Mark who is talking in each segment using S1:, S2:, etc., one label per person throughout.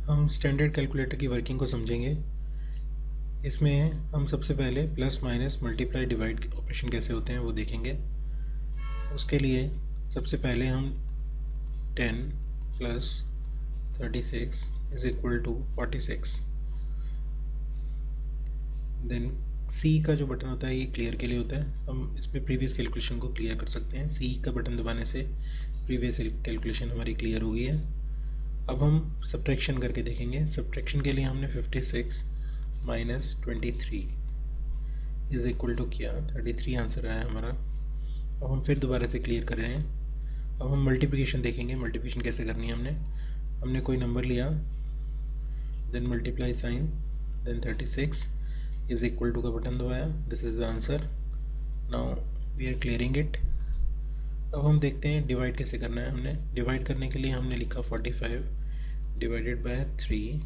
S1: हम standard calculator की working को समझेंगे। इसमें हम सबसे पहले plus minus multiply divide operation कैसे होते हैं वो देखेंगे। उसके लिए सबसे पहले हम 10 plus 36 is equal to 46। Then C का जो बटन होता है ये क्लियर के लिए होता है। हम इसमें प्रीवियस कैलकुलेशन को क्लियर कर सकते हैं। सी का बटन दबाने से प्रीवियस कैलकुलेशन हमारी क्लियर हो गई है। अब हम सब्ट्रैक्शन करके देखेंगे। सब्ट्रैक्शन के लिए हमने 56 माइनस 23 इज इक्वल टू किया, 33 आंसर आया हमारा। अब हम फिर दोबारा से क्लियर कर रहे हैं। अब हम मल्टीप्लिकेशन देखेंगे। मल्टीप्लिकेशन कैसे करनी है हमने कोई नंबर लिया, then multiply sign, then 36 is equal to का बटन दबाया। This is the answer. Now we are clearing it. अब हम देखते हैं डिवाइड कैसे करना है। हमने डिवाइड करने के लिए हमने लिखा 45 divided by 3।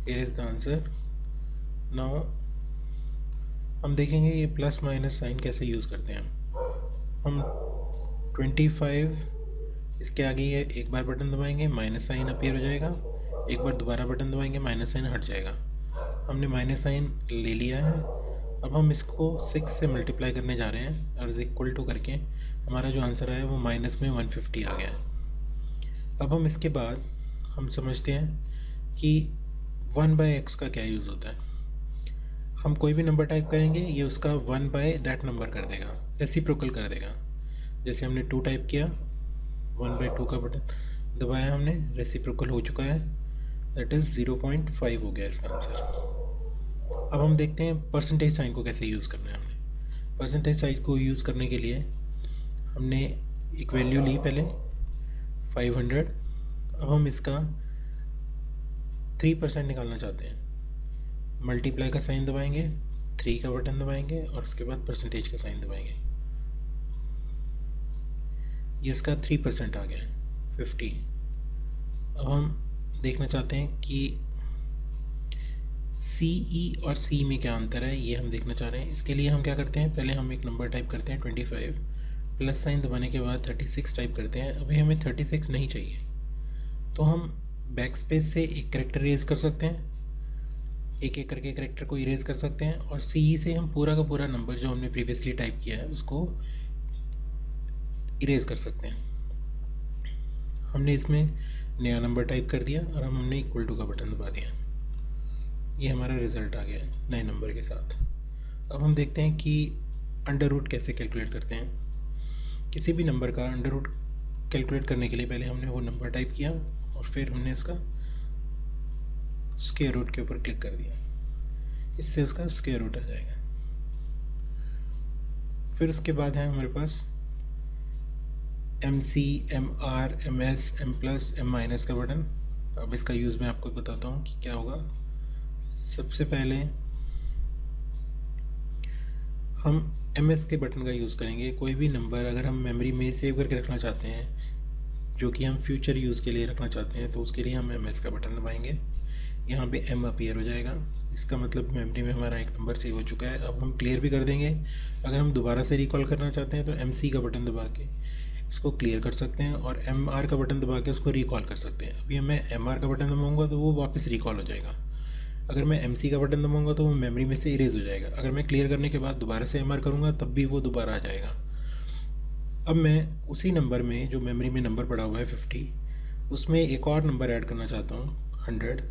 S1: Here is the answer. Now हम देखेंगे ये प्लस माइनस साइन कैसे यूज़ करते हैं। हम 25 इसके आगे ये एक बार बटन दबाएंगे, माइनस साइन अपीयर हो जाएगा। एक बार दोबारा बटन दबाएंगे, माइनस साइन हट जाएगा। हमने माइनस साइन ले लिया है। अब हम इसको 6 से मल्टीप्लाई करने जा रहे हैं और इज इक्वल टू करके हमारा जो आंसर आया वो माइनस में 150 आ गया है। अब हम इसके बाद हम समझते हैं कि 1/x का क्या यूज़ होता है। हम कोई भी नंबर टाइप करेंगे, ये उसका 1/that नंबर कर देगा, रेसिप्रोकल कर देगा। जैसे हमने 2 टाइप किया, 1/2 का बटन दबाया हमने, रेसिप्रोकल हो चुका है, दैट इज़ 0.5 हो गया इसका आंसर। अब हम देखते हैं परसेंटेज साइन को कैसे यूज़ करना है। हमने परसेंटेज साइन को यूज़ करने के लिए हमने एक वैल्यू ली पहले 500। अब हम इसका 3% निकालना चाहते हैं। मल्टीप्लाई का साइन दबाएंगे, 3 का बटन दबाएंगे और उसके बाद परसेंटेज का साइन दबाएंगे। ये इसका 3% आ गया है, 50। अब हम देखना चाहते हैं कि सी ई और सी में क्या अंतर है, ये हम देखना चाह रहे हैं। इसके लिए हम क्या करते हैं, पहले हम एक नंबर टाइप करते हैं 25, प्लस साइन दबाने के बाद 36 टाइप करते हैं। अभी हमें 36 नहीं चाहिए, तो हम बैक स्पेस से एक करेक्टर इरेज कर सकते हैं, एक एक करके करेक्टर को इरेज कर सकते हैं। और सी ई से हम पूरा का पूरा नंबर जो हमने प्रीवियसली टाइप किया है उसको इरेज कर सकते हैं। हमने इसमें नया नंबर टाइप कर दिया और हमने इक्वल टू का बटन दबा दिया। ये हमारा रिज़ल्ट आ गया है नए नंबर के साथ। अब हम देखते हैं कि अंडर रूट कैसे कैलकुलेट करते हैं। किसी भी नंबर का अंडर रूट कैलकुलेट करने के लिए पहले हमने वो नंबर टाइप किया और फिर हमने इसका स्क्वायर रूट के ऊपर क्लिक कर दिया, इससे उसका स्क्वायर रूट आ जाएगा। फिर उसके बाद है हमारे पास MC, MR, MS, M+, M- का बटन। अब इसका यूज़ मैं आपको बताता हूँ कि क्या होगा। सबसे पहले हम MS के बटन का यूज़ करेंगे। कोई भी नंबर अगर हम मेमोरी में सेव करके रखना चाहते हैं, जो कि हम फ्यूचर यूज़ के लिए रखना चाहते हैं, तो उसके लिए हम MS का बटन दबाएंगे। यहाँ पे M अपीयर हो जाएगा, इसका मतलब मेमोरी में हमारा एक नंबर सेव हो चुका है। अब हम क्लियर भी कर देंगे। अगर हम दोबारा से रिकॉल करना चाहते हैं तो MC का बटन दबा के इसको क्लियर कर सकते हैं और MR का बटन दबा के उसको रिकॉल कर सकते हैं। अभी मैं MR का बटन दबाऊँगा तो वो वापस रिकॉल हो जाएगा। अगर मैं MC का बटन दबाऊँगा तो वो मेमोरी में से इरेज हो जाएगा। अगर मैं क्लियर करने के बाद दोबारा से MR करूँगा तब भी वो दोबारा आ जाएगा। अब मैं उसी नंबर में जो मेमोरी में नंबर पड़ा हुआ है 50, उसमें एक और नंबर ऐड करना चाहता हूँ 100,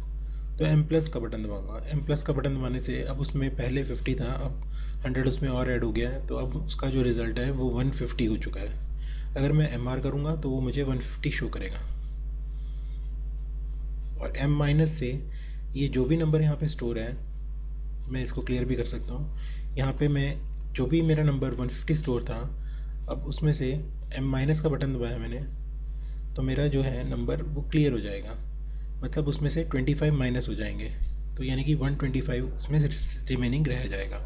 S1: तो M+ का बटन दबाऊँगा। M+ का बटन दबाने से अब उसमें पहले 50 था, अब 100 उसमें और ऐड हो गया है, तो अब उसका जो रिज़ल्ट है वो 150 हो चुका है। अगर मैं MR करूँगा तो वो मुझे 150 शो करेगा। और M- से ये जो भी नंबर यहाँ पे स्टोर है, मैं इसको क्लियर भी कर सकता हूँ। यहाँ पे मैं जो भी मेरा नंबर 150 स्टोर था, अब उसमें से M- का बटन दबाया मैंने, तो मेरा जो है नंबर वो क्लियर हो जाएगा। मतलब उसमें से 25 माइनस हो जाएंगे, तो यानी कि 125 उसमें रिमेनिंग रह जाएगा।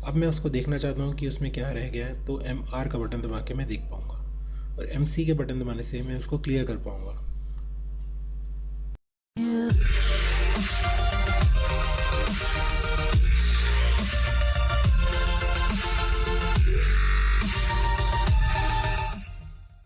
S1: अब मैं उसको देखना चाहता हूँ कि उसमें क्या रह गया है, तो MR का बटन दबा के मैं देख पाऊँगा और MC के बटन दबाने से मैं उसको क्लियर कर पाऊँगा।